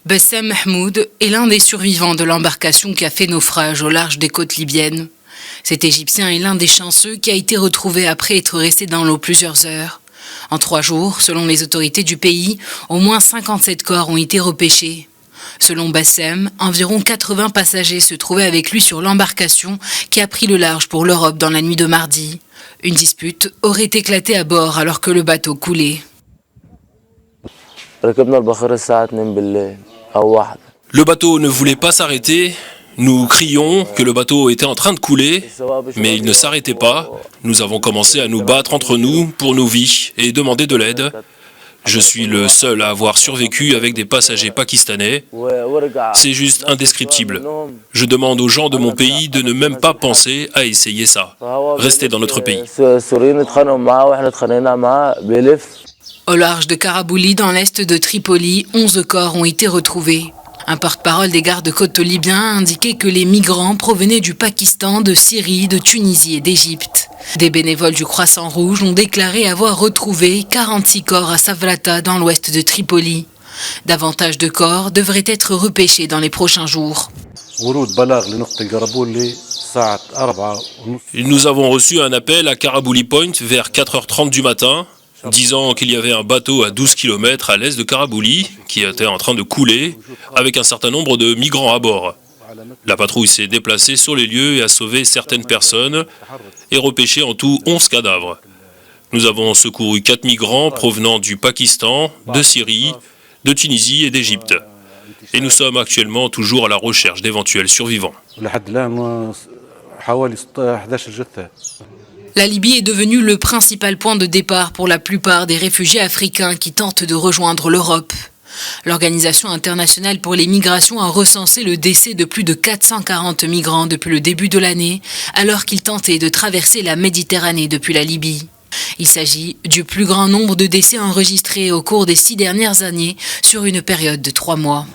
Bassem Mahmoud est l'un des survivants de l'embarcation qui a fait naufrage au large des côtes libyennes. Cet Égyptien est l'un des chanceux qui a été retrouvé après être resté dans l'eau plusieurs heures. En 3 jours, selon les autorités du pays, au moins 57 corps ont été repêchés. Selon Bassem, environ 80 passagers se trouvaient avec lui sur l'embarcation qui a pris le large pour l'Europe dans la nuit de mardi. Une dispute aurait éclaté à bord alors que le bateau coulait. Le bateau ne voulait pas s'arrêter. Nous crions que le bateau était en train de couler, mais il ne s'arrêtait pas. Nous avons commencé à nous battre entre nous pour nos vies et demander de l'aide. Je suis le seul à avoir survécu avec des passagers pakistanais. C'est juste indescriptible. Je demande aux gens de mon pays de ne même pas penser à essayer ça. Restez dans notre pays. Au large de Karabouli, dans l'est de Tripoli, 11 corps ont été retrouvés. Un porte-parole des gardes-côtes libyens a indiqué que les migrants provenaient du Pakistan, de Syrie, de Tunisie et d'Égypte. Des bénévoles du Croissant Rouge ont déclaré avoir retrouvé 46 corps à Savlata, dans l'ouest de Tripoli. Davantage de corps devraient être repêchés dans les prochains jours. Nous avons reçu un appel à Karabouli Point vers 4h30 du matin, disant qu'il y avait un bateau à 12 km à l'est de Karabouli qui était en train de couler avec un certain nombre de migrants à bord. La patrouille s'est déplacée sur les lieux et a sauvé certaines personnes et repêché en tout 11 cadavres. Nous avons secouru 4 migrants provenant du Pakistan, de Syrie, de Tunisie et d'Égypte. Et nous sommes actuellement toujours à la recherche d'éventuels survivants. La Libye est devenue le principal point de départ pour la plupart des réfugiés africains qui tentent de rejoindre l'Europe. L'Organisation internationale pour les migrations a recensé le décès de plus de 440 migrants depuis le début de l'année, alors qu'ils tentaient de traverser la Méditerranée depuis la Libye. Il s'agit du plus grand nombre de décès enregistrés au cours des 6 dernières années sur une période de 3 mois.